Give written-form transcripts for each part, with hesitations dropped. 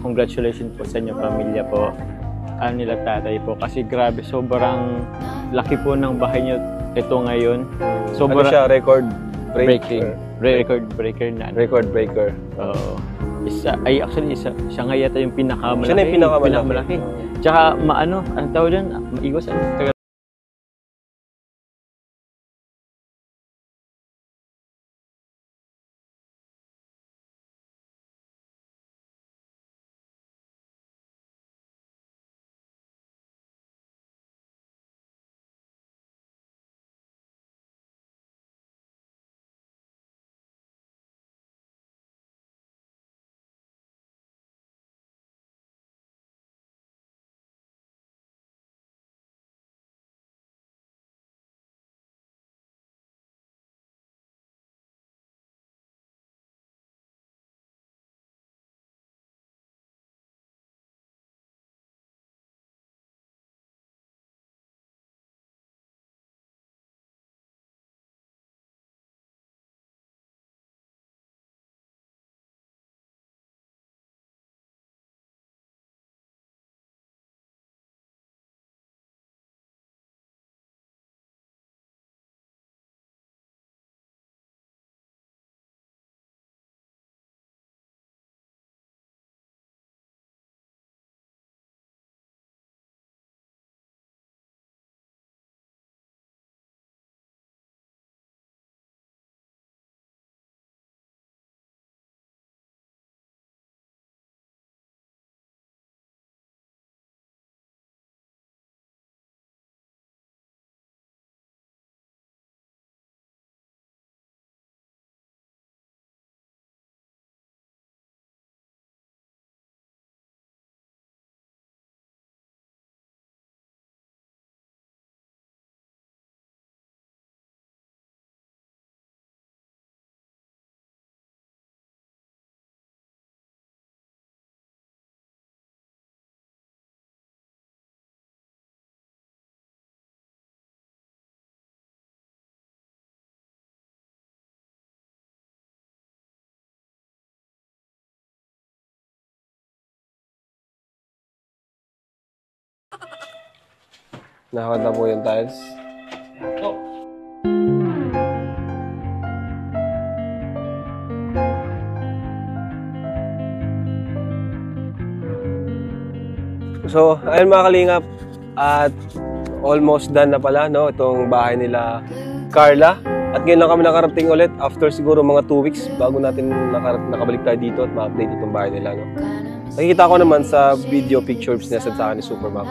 congratulations po sa inyong pamilya po. Nila tatay po. Kasi grabe, sobrang laki po ng bahay nyo ito ngayon. Ano siya? Record breaking. Record breaker na. Record breaker. Actually, siya nga yata yung pinakamalaki. Siya na yung pinakamalaki. Tsaka, anong tawag dyan? Maigos, Nakakanta po yung tiles. So, ayun mga kalingap, at almost done na pala, no, itong bahay nila Carla. At ngayon lang kami nakarating ulit after siguro mga 2 weeks bago natin nakabalik tayo dito at ma-update itong bahay nila, no. Nakikita ko naman sa video pictures niya sa akin ni Supermap.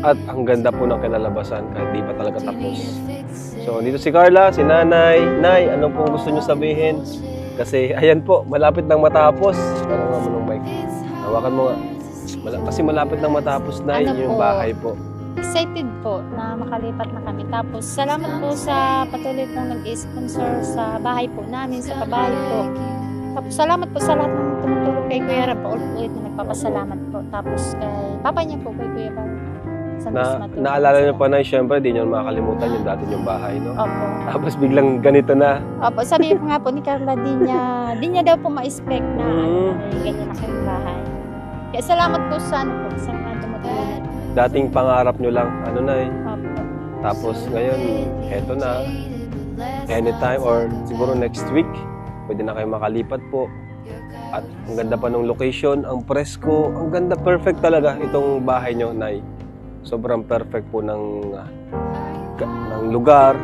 At ang ganda po ng kinalabasan kahit di pa talaga tapos. So, dito si Carla, si Nanay. Nay, anong pong gusto niyo sabihin? Kasi, ayan po, malapit nang matapos. Ano nga mo nung mic? Hawakan mo nga. Kasi malapit nang matapos, Nay, yung bahay po. Excited po na makalipat na kami. Tapos, salamat po sa patuloy pong nag-sponsor sa bahay po namin, sa pabahay po. Tapos, salamat po sa lahat ng tumutulong kay Kuya Rab. Ulit na nagpapasalamat po. Tapos, kay papa niya po, kay Kuya Rab. Naalala niyo pa na, syempre, di niyo makakalimutan yung dati yung bahay, no? Opo. Tapos biglang ganito na. Opo, sabi po nga po ni Carla, di niya daw po ma-expect na ganyan na kayong bahay. Kaya salamat po sa sa mga tumutulong. Dating pangarap niyo lang, ano na eh. Opo. Tapos ngayon, eto na. Anytime or siguro next week, pwede na kayo makalipat po. At ang ganda pa ng location, ang presko, ang ganda, perfect talaga itong bahay niyo, Nay. Sobrang perfect po ng lugar,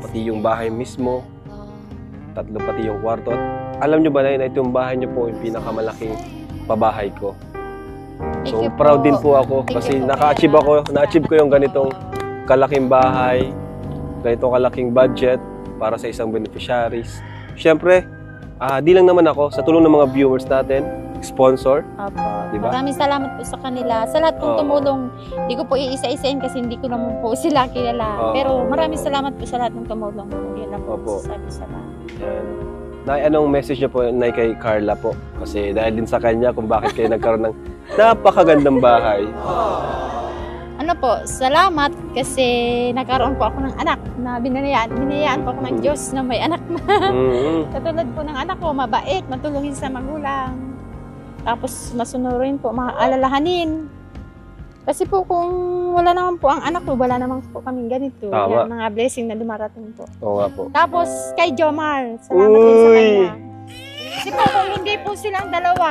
pati yung bahay mismo, tatlo pati yung kwarto. At alam nyo ba na itong bahay nyo po yung pinakamalaking pabahay ko. So proud din po ako kasi na-achieve ko yung ganitong kalaking bahay, ganitong kalaking budget para sa isang beneficiaries. Siyempre, di lang naman ako, sa tulong ng mga viewers natin, sponsor. Opo. Diba? Maraming salamat po sa kanila. Sa lahat pong tumulong, hindi ko po iisa-isain kasi hindi ko naman po sila kilala. Pero maraming salamat po sa lahat ng tumulong. Yun lang po sabi sa lahat. Nay, anong message niyo po, Nay, kay Carla po? Kasi dahil din sa kanya kung bakit kayo nagkaroon ng napakagandang bahay. Ano po, salamat kasi nagkaroon po ako ng anak na binayaan po ako ng Diyos na may anak na. Katulad po ng anak ko, mabait, matulungin sa magulang. Tapos masunurin po, maalalahanin. Kasi po kung wala naman po ang anak ko, wala naman po kaming ganito. Tama. Yan, mga blessing na dumarating po. Oo nga po. Tapos kay Jomar, salamat din sa kanya. Kasi po kung hindi po silang dalawa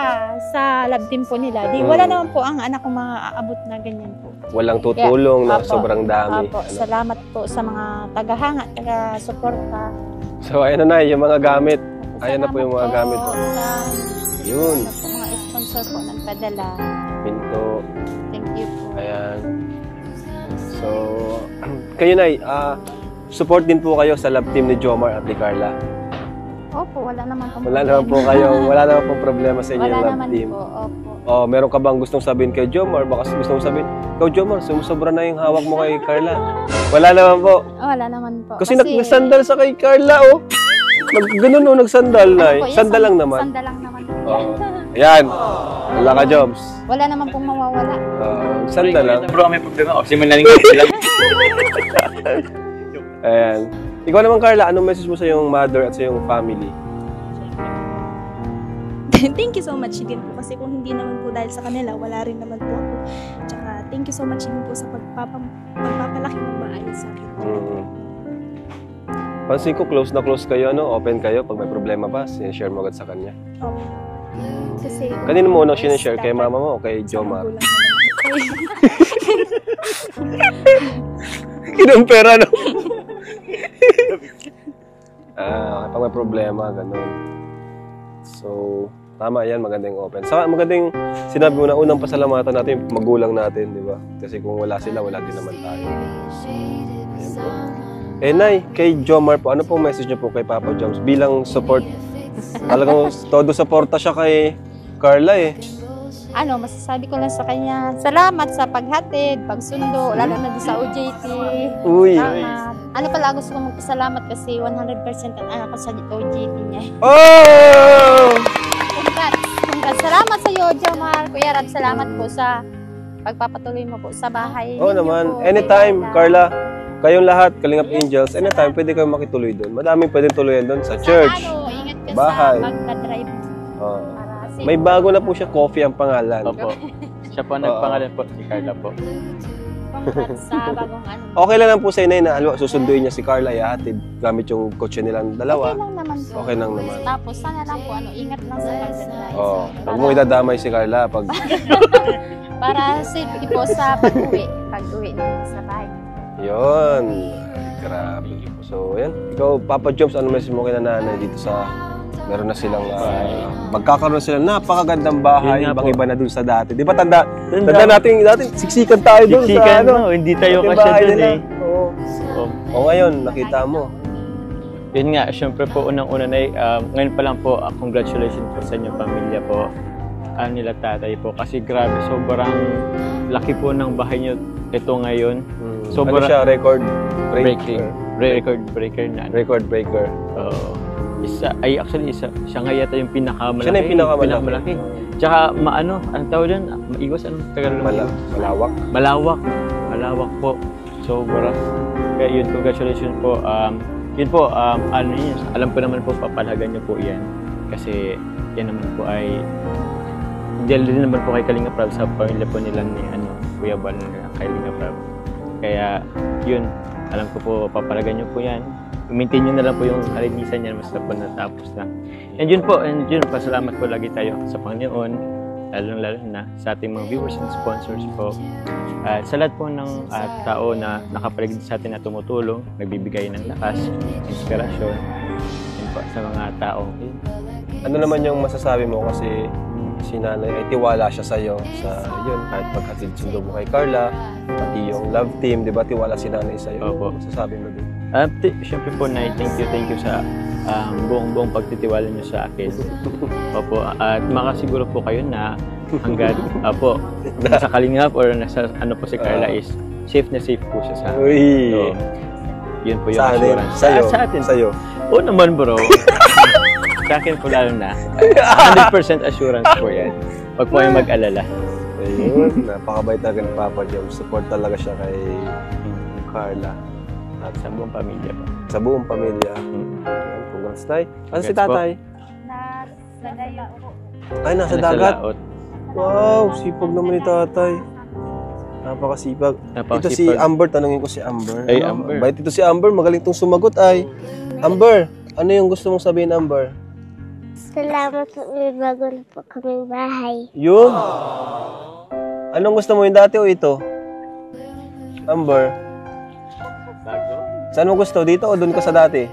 sa love team po nila, di wala naman po ang anak ko maaabot na ganyan po. Walang tutulong, no? Apo. Sobrang dami. Opo, salamat po sa mga tagahanga, taga-suporta. So, ayan na yung mga gamit. Ayan na po yung mga Salamat gamit po. Sa, Yun. sa mga sponsor po ng padala. Pinto. Thank you po. Ayan. So, kayo na, support din po kayo sa love team ni Jomar at ni Carla. Opo, wala naman po. Wala naman po kayo, wala naman po problema sa inyong Wala love naman team. po, opo. Oh, meron ka bang gustong sabihin kay Jomar? Baka gusto mong sabihin, ikaw Jomar, sumusobra na yung hawak mo kay Carla. Wala naman po. Wala naman po. Kasi nagsandal sa kay Carla, oh. Ganun, oh, nagsandal na eh. Opo, yung Sandal lang naman. Sandal lang naman. Oh. Ayan. Wala ka, Jobs. Wala naman pong mawawala. Sandal lang. Bro, may problema. O, simulan nga sila. Ayan. Ikaw naman, Carla, anong message mo sa iyong mother at sa iyong family? Thank you so much din po kasi kung hindi naman po dahil sa kanila, wala rin naman po ako. Tsaka thank you so much din po sa pagpapalaki ng maayos sa akin. Pansin ko, close na close kayo, no? Open kayo. Pag may problema pa, sinishare mo agad sa kanya. Okay. Kasi Kanino mo unang sinishare? Kay mama mo o kay sa Jomar? magulang naman po. Kinumpera, no? Pag may problema, ganun. So, tama yan, magandang open. Saka magandang sinabi mo na unang pasalamatan natin yung magulang natin, di ba? Kasi kung wala sila, wala din naman tayo. Ayan po. Eh, Nay, kay Jomar po, ano pong message niyo po kay Papa Joms? Bilang support, talagang todo suporta siya kay Carla eh. Masasabi ko lang sa kanya, salamat sa paghatid, pagsundo, lalo na doon sa OJT. Uy! Salamat. Pala gusto kong magpasalamat kasi 100% ang anak ko sa OJT niya. Oh! Congrats. Salamat sa iyo, Jomar. Kuya Rab, salamat po sa pagpapatuloy mo po sa bahay. Oo ninyo naman. po, Anytime, kay Carla. Kayong lahat, Kalingap Angels, anytime pwede kayong makituloy doon. Madaming pwedeng tuluyan doon sa church. Ingat ka bahay. sa pagdadrive. Oh. Para safe. May bago na po siya, Coffee ang pangalan. Opo. Siya po nagpangalan po, si Carla po. Congrats sa bagong Okay lang po sa inay na susunduin niya si Carla, ihatid gamit yung kotse nilang dalawa. Okay lang naman po. Okay lang naman. Tapos sana lang po, ingat lang sa pagdadrive. Oh, huwag mo idadamay si Carla pag Para safety po sa pag-uwi namin sa bahay. Yun. Grabe. So, yan. Ikaw, Papa Joms, ano message mo kay nanay dito sa meron na silang magkakaroon sila napakagandang bahay, Yun nga ibang po. iba na dun sa dati. Di ba tanda natin siksikan tayo dun Siksikan, sa ano. no? Hindi tayo Yung kasi bahay dun nila. eh. Oo. O ngayon, nakita mo. Yun nga, syempre po, unang-una na ngayon pa lang po, congratulations po sa inyong pamilya po. Nila tatay po. Kasi grabe, sobrang laki po ng bahay nyo ito ngayon. Ano siya, record breaking. Record breaker na. Record breaker. Actually, siya nga yata yung pinakamalaki. Siya na yung pinakamalaki. Tsaka, ang tawag dyan, maiwas, Tagalog? Malawak. Malawak po. Sobra. Kaya yun, congratulations po. Yun po, alam ko naman po, papalagan niyo po yan. Kasi, yan naman po ay, dahil din naman po kay Kalinga Prab sa pamilya po nila ni Kuya Bal na Kalinga Prab. Kaya, yun, alam ko po, papalagan niyo po yan. I-maintain nyo na lang po yung kalinisan niya basta po natapos na. And yun, pasalamat po lagi tayo sa Panginoon, lalo na sa ating mga viewers and sponsors po. At sa lahat po ng tao na nakapaligid sa atin na tumutulong, nagbibigay ng lakas, inspirasyon, yun po, sa mga tao. Yun. Ano naman yung masasabi mo kasi si nanay ay tiwala siya sa'yo sa yun, kahit paghatid sundo mo kay Carla, pati yung love team, di ba tiwala si nanay sa'yo? Opo. Masasabi mo din? Siyempre po, Nay, thank you sa buong pagtitiwala niyo sa akin. Opo, at makasiguro po kayo na hanggat nasa Kalingap or nasa po si Carla is safe na safe po siya sa akin. Uy! So, yun po yung Sa atin? assurance. Sa'yo? Sa atin. Sa'yo? Oo naman, bro. Sa akin po lalo na. 100% assurance po yan. Huwag po kayong mag-alala. Ayun, napakabait talaga ni Papa Joms. Support talaga siya kay Carla. At sa buong pamilya po. Sa buong pamilya. Congrats, Tay. Ano si Congrats po. tatay? Nagaya po. Ay, nasa Nasa dagat. laot. Wow, sipag naman ni tatay. Napakasipag. Ito si Napakasipag. Amber, tanungin ko si Amber. Ay, Ano? Amber. Bait ito si Amber, magaling tong sumagot ay. Amber, ano yung gusto mong sabihin, Amber? Salamat po, may bago na po kaming bahay. Yun. Anong gusto mo, yung dati o ito? Amber, Bago? saan mo gusto? Dito o doon ka sa dati?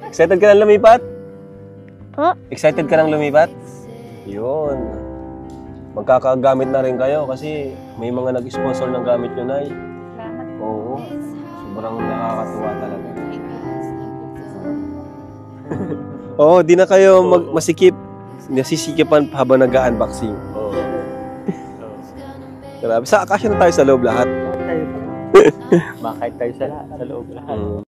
Excited ka nang lumipat? Po? Excited ka nang lumipat? Yun. Magkakagamit na rin kayo kasi may mga nag-sponsor ng gamit nyo, Nay. Salamat. Oo. Sobrang nakakatuwa talaga. Oo, di na kayo masikip. Nasisikipan habang nag-unboxing. Oo. Grabe. Sa akasya na tayo sa loob lahat. Makahit tayo sa loob lahat.